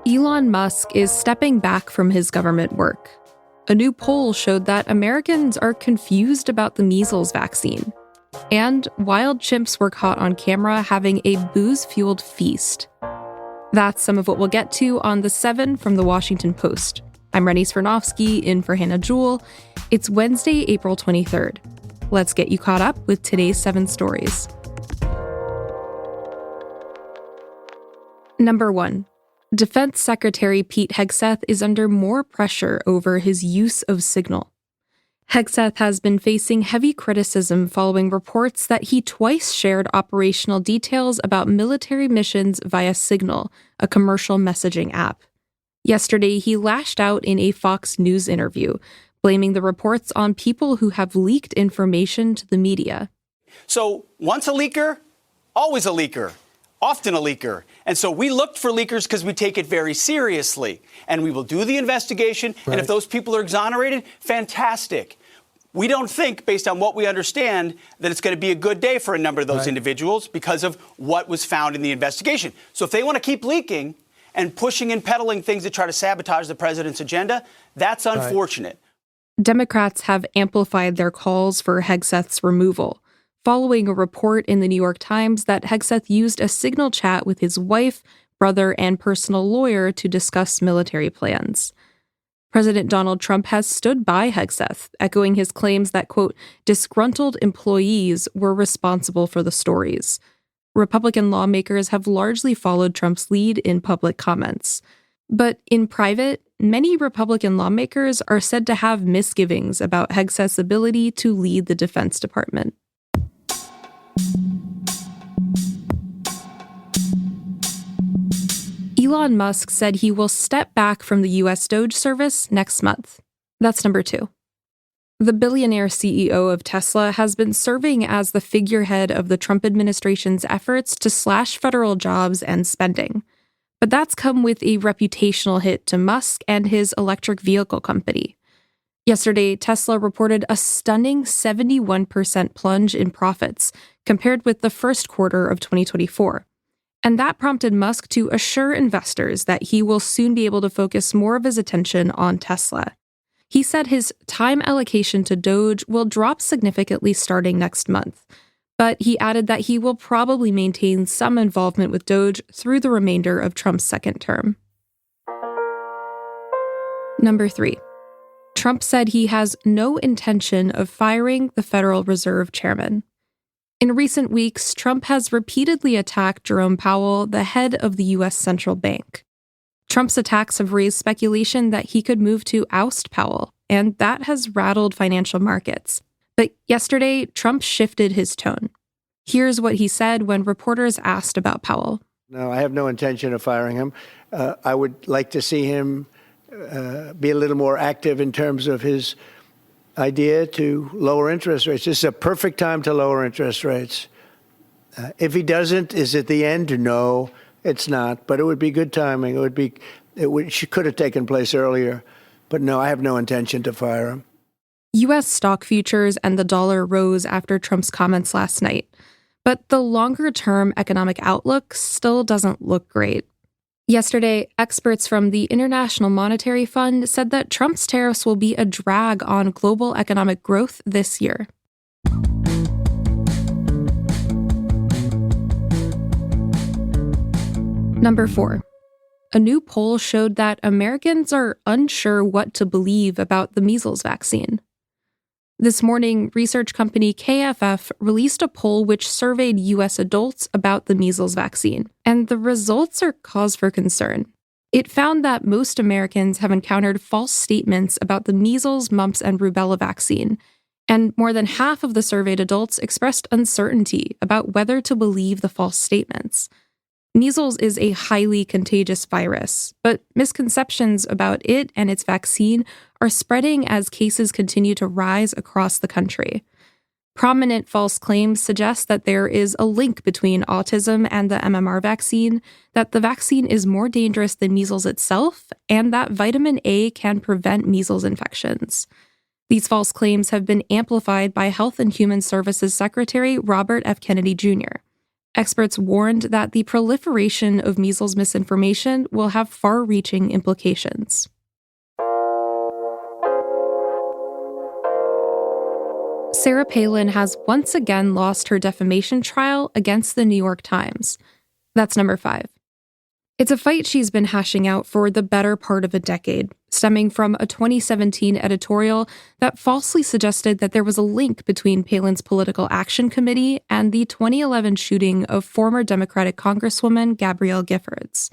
Elon Musk is stepping back from his government work. A new poll showed that Americans are confused about the measles vaccine. And wild chimps were caught on camera having a booze-fueled feast. That's some of what we'll get to on The 7 from The Washington Post. I'm Rennie Svirnovsky, in for Hannah Jewell. It's Wednesday, April 23rd. Let's get you caught up with today's 7 stories. Number 1. Defense Secretary Pete Hegseth is under more pressure over his use of Signal. Hegseth has been facing heavy criticism following reports that he twice shared operational details about military missions via Signal, a commercial messaging app. Yesterday, he lashed out in a Fox News interview, blaming the reports on people who have leaked information to the media. So once a leaker, always a leaker. Often a leaker. And so we looked for leakers because we take it very seriously. And we will do the investigation. Right. And if those people are exonerated, fantastic. We don't think, based on what we understand, that it's going to be a good day for a number of those individuals because of what was found in the investigation. So if they want to keep leaking and pushing and peddling things that try to sabotage the president's agenda, that's unfortunate. Democrats have amplified their calls for Hegseth's removal, following a report in the New York Times that Hegseth used a Signal chat with his wife, brother, and personal lawyer to discuss military plans. President Donald Trump has stood by Hegseth, echoing his claims that, quote, disgruntled employees were responsible for the stories. Republican lawmakers have largely followed Trump's lead in public comments. But in private, many Republican lawmakers are said to have misgivings about Hegseth's ability to lead the Defense Department. Elon Musk said he will step back from the U.S. DOGE service next month. That's number 2. The billionaire CEO of Tesla has been serving as the figurehead of the Trump administration's efforts to slash federal jobs and spending. But that's come with a reputational hit to Musk and his electric vehicle company. Yesterday, Tesla reported a stunning 71% plunge in profits compared with the first quarter of 2024. And that prompted Musk to assure investors that he will soon be able to focus more of his attention on Tesla. He said his time allocation to DOGE will drop significantly starting next month, but he added that he will probably maintain some involvement with DOGE through the remainder of Trump's second term. Number 3. Trump said he has no intention of firing the Federal Reserve Chairman. In recent weeks, Trump has repeatedly attacked Jerome Powell, the head of the U.S. Central Bank. Trump's attacks have raised speculation that he could move to oust Powell, and that has rattled financial markets. But yesterday, Trump shifted his tone. Here's what he said when reporters asked about Powell. No, I have no intention of firing him. I would like to see him be a little more active in terms of his idea to lower interest rates. This is a perfect time to lower interest rates. If he doesn't, is it the end? No, it's not. But it would be good timing. It could have taken place earlier. But no, I have no intention to fire him. U.S. stock futures and the dollar rose after Trump's comments last night. But the longer-term economic outlook still doesn't look great. Yesterday, experts from the International Monetary Fund said that Trump's tariffs will be a drag on global economic growth this year. Number 4. A new poll showed that Americans are unsure what to believe about the measles vaccine. This morning, research company KFF released a poll which surveyed U.S. adults about the measles vaccine, and the results are cause for concern. It found that most Americans have encountered false statements about the measles, mumps, and rubella vaccine, and more than half of the surveyed adults expressed uncertainty about whether to believe the false statements. Measles is a highly contagious virus, but misconceptions about it and its vaccine are spreading as cases continue to rise across the country. Prominent false claims suggest that there is a link between autism and the MMR vaccine, that the vaccine is more dangerous than measles itself, and that vitamin A can prevent measles infections. These false claims have been amplified by Health and Human Services Secretary Robert F. Kennedy Jr. Experts warned that the proliferation of measles misinformation will have far-reaching implications. Sarah Palin has once again lost her defamation trial against the New York Times. That's number 5. It's a fight she's been hashing out for the better part of a decade, stemming from a 2017 editorial that falsely suggested that there was a link between Palin's Political Action Committee and the 2011 shooting of former Democratic Congresswoman Gabrielle Giffords.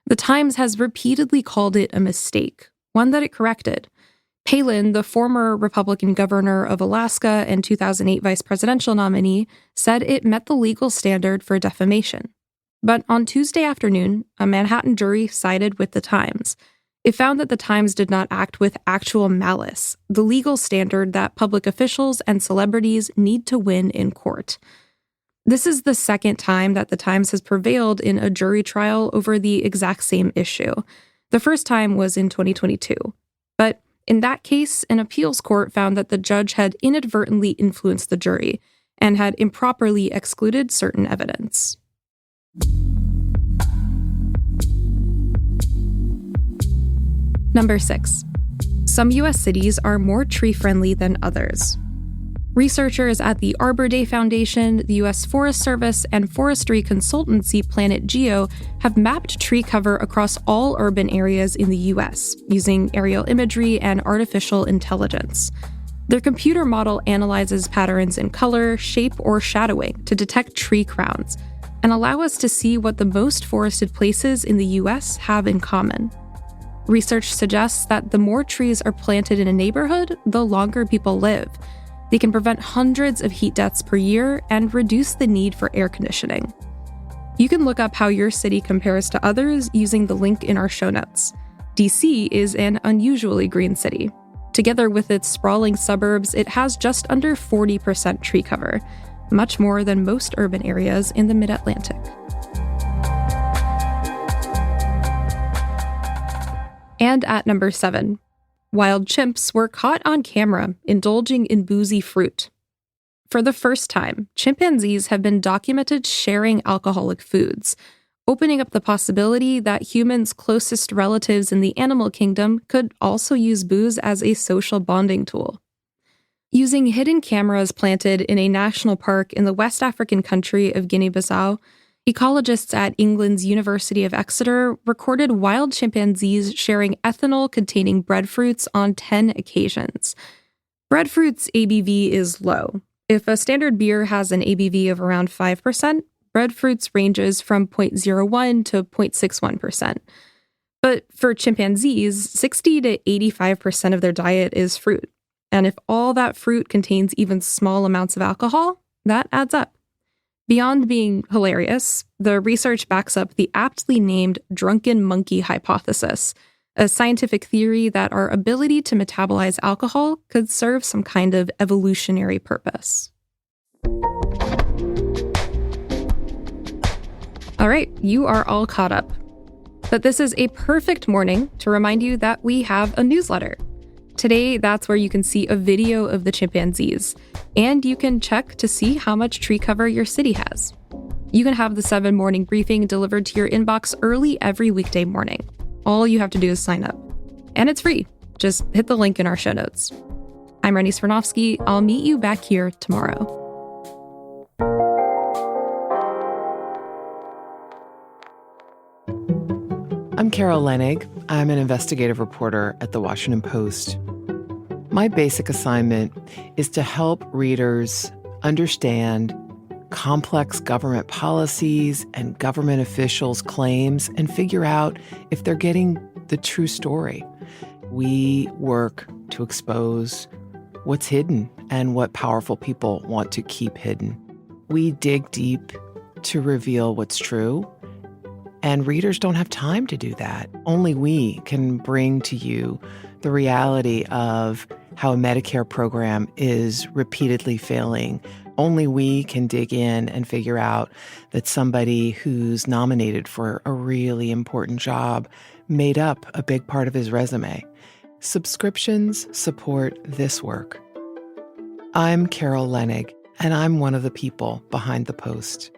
The Times has repeatedly called it a mistake, one that it corrected. Palin, the former Republican governor of Alaska and 2008 vice presidential nominee, said it met the legal standard for defamation. But on Tuesday afternoon, a Manhattan jury sided with the Times. It found that the Times did not act with actual malice, the legal standard that public officials and celebrities need to win in court. This is the second time that the Times has prevailed in a jury trial over the exact same issue. The first time was in 2022. But in that case, an appeals court found that the judge had inadvertently influenced the jury and had improperly excluded certain evidence. Number 6. Some U.S. cities are more tree-friendly than others. Researchers at the Arbor Day Foundation, the U.S. Forest Service, and forestry consultancy Planet Geo have mapped tree cover across all urban areas in the U.S. using aerial imagery and artificial intelligence. Their computer model analyzes patterns in color, shape, or shadowing to detect tree crowns and allow us to see what the most forested places in the U.S. have in common. Research suggests that the more trees are planted in a neighborhood, the longer people live. They can prevent hundreds of heat deaths per year and reduce the need for air conditioning. You can look up how your city compares to others using the link in our show notes. DC is an unusually green city. Together with its sprawling suburbs, it has just under 40% tree cover, much more than most urban areas in the mid-Atlantic. And at number 7, wild chimps were caught on camera indulging in boozy fruit. For the first time, chimpanzees have been documented sharing alcoholic foods, opening up the possibility that humans' closest relatives in the animal kingdom could also use booze as a social bonding tool. Using hidden cameras planted in a national park in the West African country of Guinea-Bissau, ecologists at England's University of Exeter recorded wild chimpanzees sharing ethanol-containing breadfruits on 10 occasions. Breadfruit's ABV is low. If a standard beer has an ABV of around 5%, breadfruit's ranges from 0.01 to 0.61%. But for chimpanzees, 60 to 85% of their diet is fruit. And if all that fruit contains even small amounts of alcohol, that adds up. Beyond being hilarious, the research backs up the aptly named drunken monkey hypothesis, a scientific theory that our ability to metabolize alcohol could serve some kind of evolutionary purpose. All right, you are all caught up. But this is a perfect morning to remind you that we have a newsletter. Today, that's where you can see a video of the chimpanzees, and you can check to see how much tree cover your city has. You can have the 7 morning briefing delivered to your inbox early every weekday morning. All you have to do is sign up. And it's free. Just hit the link in our show notes. I'm Rennie Svirnovsky. I'll meet you back here tomorrow. I'm Carol Leonnig. I'm an investigative reporter at The Washington Post. My basic assignment is to help readers understand complex government policies and government officials' claims and figure out if they're getting the true story. We work to expose what's hidden and what powerful people want to keep hidden. We dig deep to reveal what's true. And readers don't have time to do that. Only we can bring to you the reality of how a Medicare program is repeatedly failing. Only we can dig in and figure out that somebody who's nominated for a really important job made up a big part of his resume. Subscriptions support this work. I'm Carol Leonnig, and I'm one of the people behind the Post.